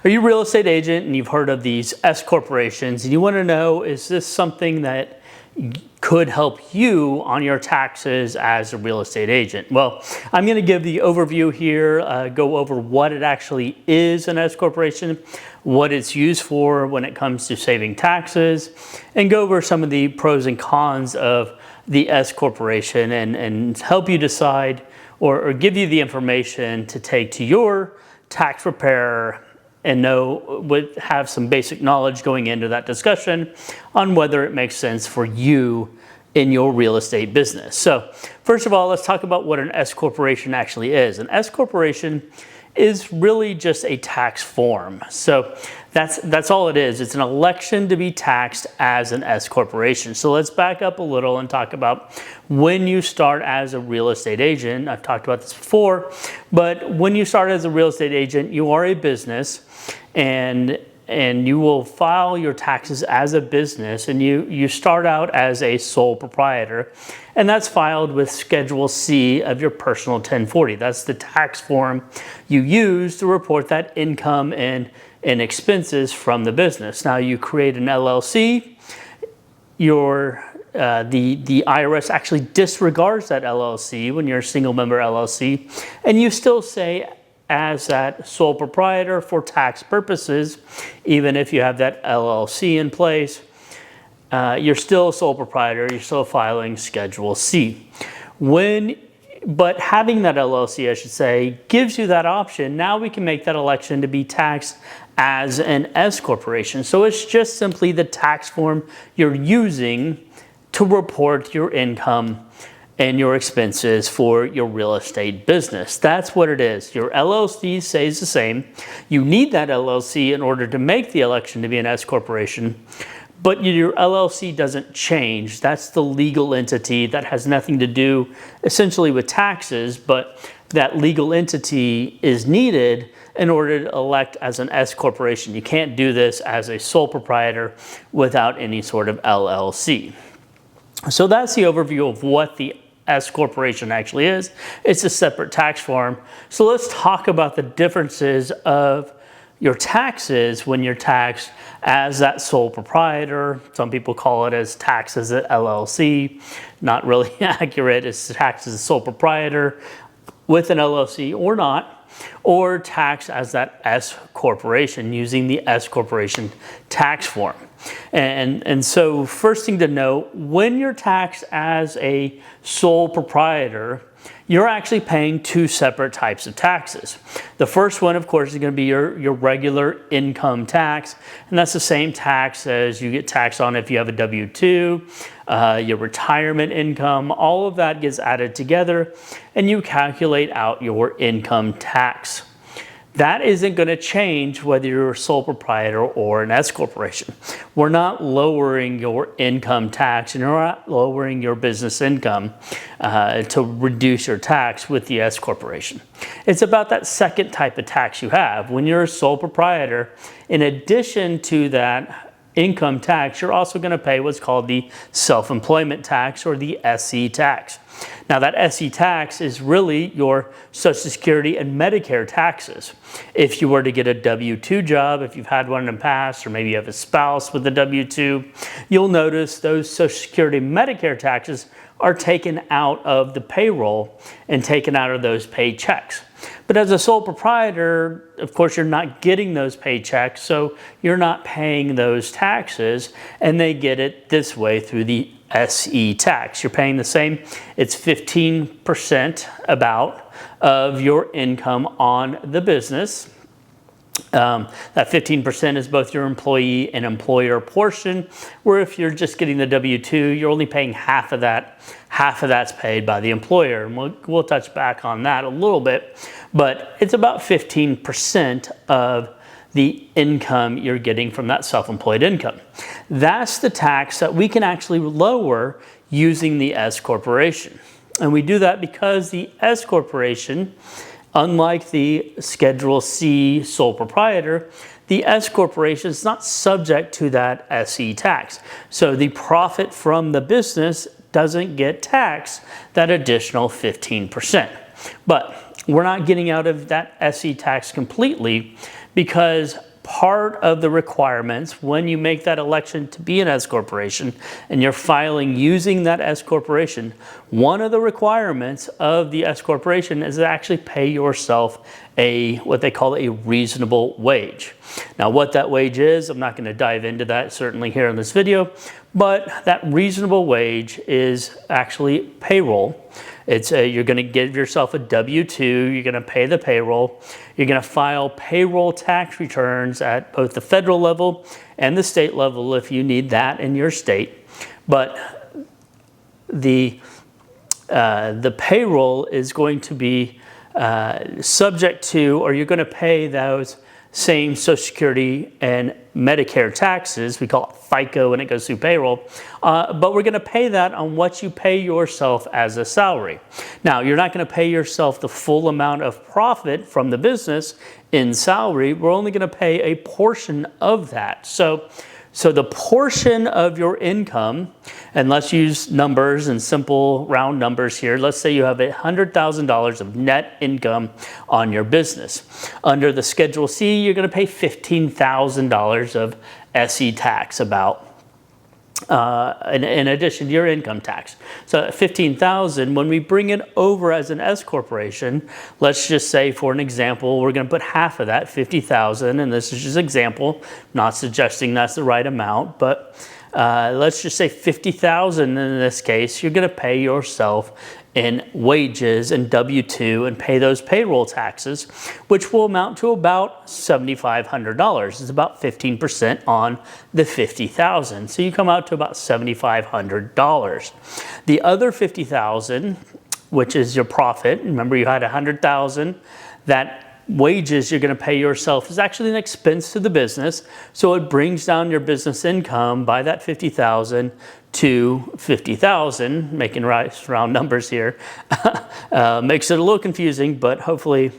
Are you a real estate agent and you've heard of these S corporations and you want to know, is this something that could help you on your taxes as a real estate agent? Well, I'm going to give the overview here, go over what it actually is, an S corporation, what it's used for when it comes to saving taxes, and go over some of the pros and cons of the S corporation and help you decide or give you the information to take to your tax preparer and have some basic knowledge going into that discussion on whether it makes sense for you in your real estate business. So first of all, let's talk about what an S corporation actually is. An S corporation is really just a tax form. So that's all it is. It's an election to be taxed as an S corporation. So let's back up a little and talk about when you start as a real estate agent. I've talked about this before, but when you start as a real estate agent, you are a business and you will file your taxes as a business, and you start out as a sole proprietor, and that's filed with Schedule C of your personal 1040. That's the tax form you use to report that income and expenses from the business. Now you create an LLC. The IRS actually disregards that LLC when you're a single member LLC, and you still say as that sole proprietor for tax purposes. Even if you have that LLC in place, you're still a sole proprietor, you're still filing Schedule C. But having that LLC, I should say, gives you that option. Now we can make that election to be taxed as an S corporation. So it's just simply the tax form you're using to report your income and your expenses for your real estate business. That's what it is. Your LLC stays the same. You need that LLC in order to make the election to be an S corporation, but your LLC doesn't change. That's the legal entity that has nothing to do essentially with taxes, but that legal entity is needed in order to elect as an S corporation. You can't do this as a sole proprietor without any sort of LLC. So that's the overview of what the S corporation actually is. It's a separate tax form. So let's talk about the differences of your taxes when you're taxed as that sole proprietor. Some people call it as tax as an LLC. Not really accurate. It's tax as a sole proprietor with an LLC or not, or tax as that S corporation using the S corporation tax form. And so first thing to note, when you're taxed as a sole proprietor, you're actually paying two separate types of taxes. The first one, of course, is going to be your regular income tax, and that's the same tax as you get taxed on if you have a W-2, your retirement income. All of that gets added together, and you calculate out your income tax. That isn't going to change whether you're a sole proprietor or an S corporation. We're not lowering your income tax, and you're not lowering your business income to reduce your tax with the S corporation. It's about that second type of tax you have. When you're a sole proprietor, in addition to that income tax, you're also going to pay what's called the self-employment tax, or the SE tax. Now that SE tax is really your Social Security and Medicare taxes. If you were to get a W-2 job, if you've had one in the past, or maybe you have a spouse with a W-2, you'll notice those Social Security and Medicare taxes are taken out of the payroll and taken out of those paychecks. But as a sole proprietor, of course, you're not getting those paychecks, so you're not paying those taxes, and they get it this way through the SE tax. You're paying the same. It's 15% about of your income on the business. That 15% is both your employee and employer portion, where if you're just getting the W-2, you're only paying half of that. Half of that's paid by the employer. And we'll touch back on that a little bit, but it's about 15% of the income you're getting from that self-employed income. That's the tax that we can actually lower using the S corporation. And we do that because the S corporation, unlike the Schedule C sole proprietor, the S corporation is not subject to that SE tax. So the profit from the business doesn't get taxed that additional 15%. But we're not getting out of that SE tax completely, because part of the requirements when you make that election to be an S corporation and you're filing using that S corporation, one of the requirements of the S corporation is to actually pay yourself what they call a reasonable wage. Now, what that wage is, I'm not going to dive into that certainly here in this video, but that reasonable wage is actually payroll. You're going to give yourself a W-2, you're going to pay the payroll, you're going to file payroll tax returns at both the federal level and the state level if you need that in your state. But the payroll is going to be subject to, or you're going to pay those same Social Security and Medicare taxes. We call it FICA when it goes through payroll, but we're going to pay that on what you pay yourself as a salary. Now, you're not going to pay yourself the full amount of profit from the business in salary. We're only going to pay a portion of that. So the portion of your income, and let's use numbers and simple round numbers here. Let's say you have $100,000 of net income on your business. Under the Schedule C, you're going to pay $15,000 of SE tax in addition to your income tax. So $15,000, when we bring it over as an S corporation, let's just say for an example, we're going to put half of that, $50,000, and this is just an example, not suggesting that's the right amount, but let's just say $50,000 in this case, you're going to pay yourself in wages and W-2 and pay those payroll taxes, which will amount to about $7,500. It's about 15% on the $50,000. So you come out to about $7,500. The other $50,000, which is your profit, remember you had $100,000, that wages you're going to pay yourself is actually an expense to the business, so it brings down your business income by that $50,000 to $50,000, making round numbers here. Makes it a little confusing, but hopefully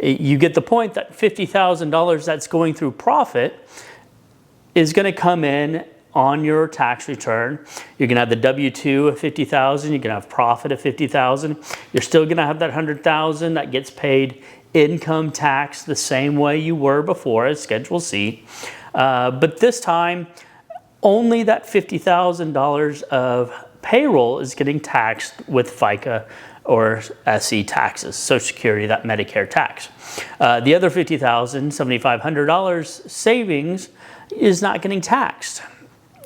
you get the point that $50,000 that's going through profit is going to come in on your tax return. You're going to have the W-2 of $50,000, you're going to have profit of $50,000. You're still going to have that $100,000 that gets paid income tax the same way you were before as Schedule C. But this time, only that $50,000 of payroll is getting taxed with FICA or SE taxes, Social Security, that Medicare tax. The other $50,000, $7,500 savings is not getting taxed.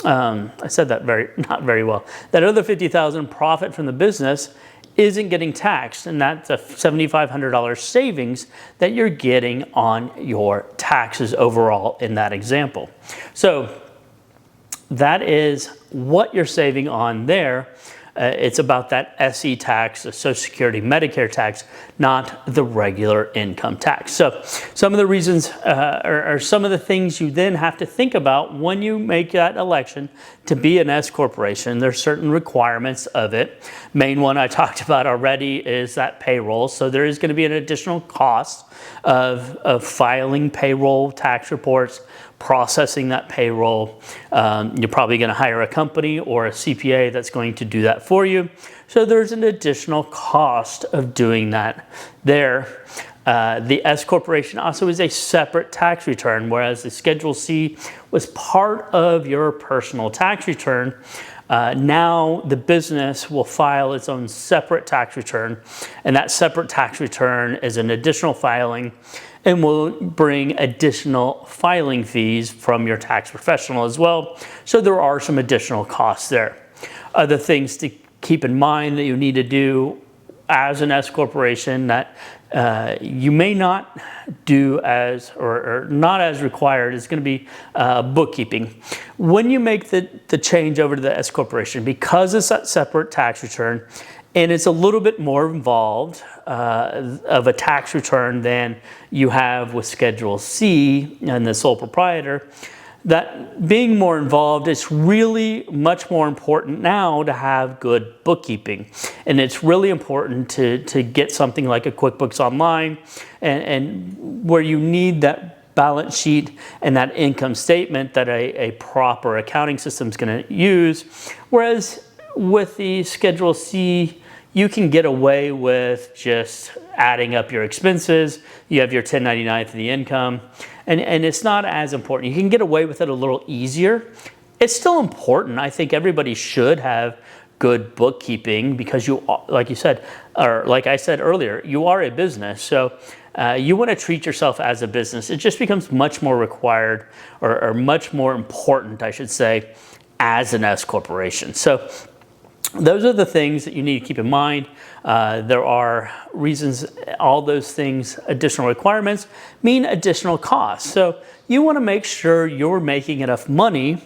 I said that not very well. That other $50,000 profit from the business isn't getting taxed, and that's a $7,500 savings that you're getting on your taxes overall in that example. So that is what you're saving on there. It's about that SE tax, the Social Security Medicare tax, not the regular income tax. So some of the reasons are some of the things you then have to think about when you make that election to be an S corporation. There's certain requirements of it. Main one I talked about already is that payroll. So there is going to be an additional cost of filing payroll tax reports, processing that payroll. You're probably going to hire a company or a CPA that's going to do that for you. So there's an additional cost of doing that there. The S corporation also is a separate tax return, whereas the Schedule C was part of your personal tax return. Now the business will file its own separate tax return, and that separate tax return is an additional filing and will bring additional filing fees from your tax professional as well. So there are some additional costs there. Other things to keep in mind that you need to do as an S corporation that you may not do as, or not as required, is going to be bookkeeping. When you make the change over to the S corporation, because it's that separate tax return, and it's a little bit more involved of a tax return than you have with Schedule C and the sole proprietor, that being more involved, it's really much more important now to have good bookkeeping. And it's really important to get something like a QuickBooks Online and where you need that balance sheet and that income statement that a proper accounting system is going to use. Whereas with the Schedule C, you can get away with just adding up your expenses. You have your 1099 for the income, and it's not as important. You can get away with it a little easier. It's still important. I think everybody should have good bookkeeping because you, like you said, or like I said earlier, you are a business. So you want to treat yourself as a business. It just becomes much more required or much more important, I should say, as an S corporation. So those are the things that you need to keep in mind. There are reasons, all those things, additional requirements mean additional costs. So you want to make sure you're making enough money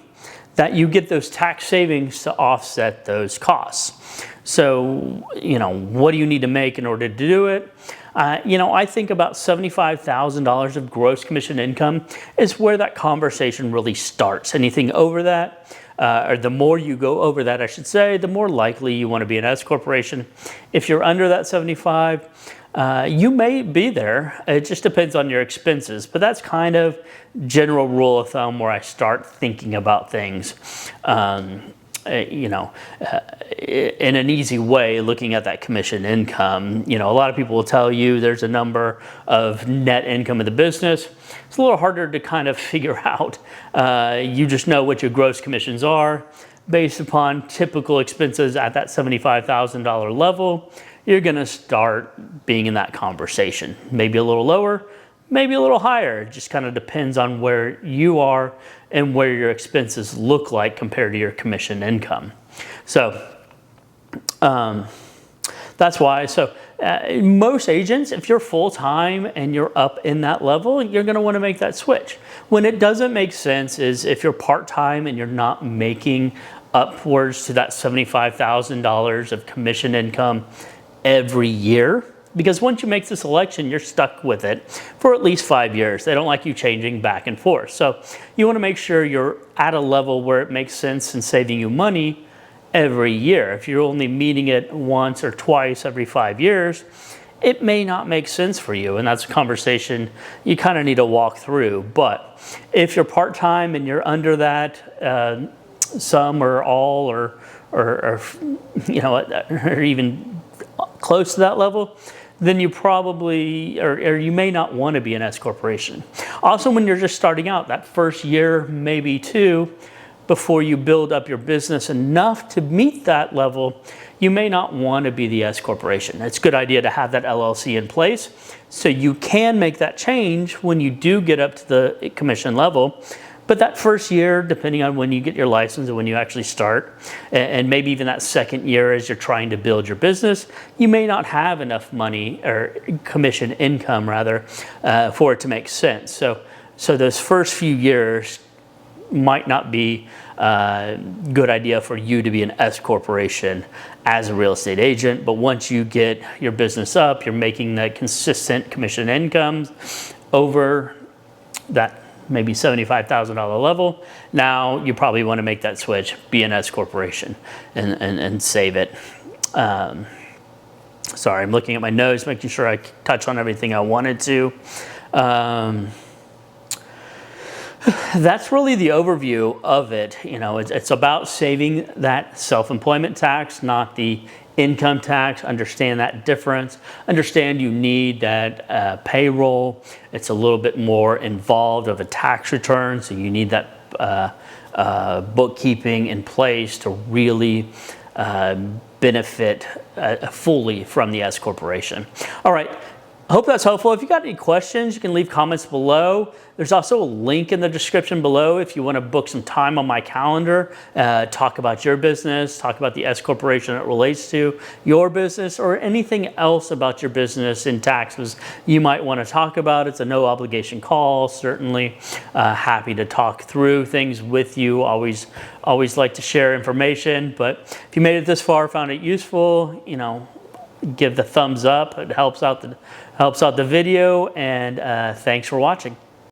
that you get those tax savings to offset those costs. So, what do you need to make in order to do it? I think about $75,000 of gross commission income is where that conversation really starts. Anything over that, or the more you go over that, I should say, the more likely you want to be an S corporation. If you're under that 75, you may be there. It just depends on your expenses, but that's kind of general rule of thumb where I start thinking about things. In an easy way, looking at that commission income. A lot of people will tell you there's a number of net income of the business. It's a little harder to kind of figure out. You just know what your gross commissions are based upon typical expenses at that $75,000 level. You're going to start being in that conversation. Maybe a little lower, maybe a little higher. It just kind of depends on where you are and where your expenses look like compared to your commission income. So that's why. So most agents, if you're full-time and you're up in that level, you're going to want to make that switch. When it doesn't make sense is if you're part-time and you're not making upwards to that $75,000 of commission income every year, because once you make this election, you're stuck with it for at least 5 years. They don't like you changing back and forth. So you want to make sure you're at a level where it makes sense and saving you money every year. If you're only meeting it once or twice every 5 years, it may not make sense for you. And that's a conversation you kind of need to walk through. But if you're part-time and you're under that, some or all or even close to that level, then you probably, or you may not want to be an S corporation. Also, when you're just starting out, that first year, maybe two, before you build up your business enough to meet that level, you may not want to be the S corporation. It's a good idea to have that LLC in place so you can make that change when you do get up to the commission level. But that first year, depending on when you get your license and when you actually start, and maybe even that second year as you're trying to build your business, you may not have enough money or commission income rather for it to make sense. So those first few years might not be a good idea for you to be an S corporation as a real estate agent. But once you get your business up, you're making that consistent commission income over that maybe $75,000 level, now you probably want to make that switch, be an S corporation, and save it. Sorry, I'm looking at my notes, making sure I touch on everything I wanted to. That's really the overview of it. It's about saving that self-employment tax, not the income tax. Understand that difference. Understand you need that payroll. It's a little bit more involved of a tax return, so you need that bookkeeping in place to really benefit fully from the S corporation. All right. I hope that's helpful. If you got any questions, you can leave comments below. There's also a link in the description below if you want to book some time on my calendar, talk about your business, talk about the S corporation that relates to your business, or anything else about your business in taxes you might want to talk about. It's a no obligation call. Certainly happy to talk through things with you. Always like to share information. But if you made it this far, found it useful, give the thumbs up. It helps out the video, and thanks for watching.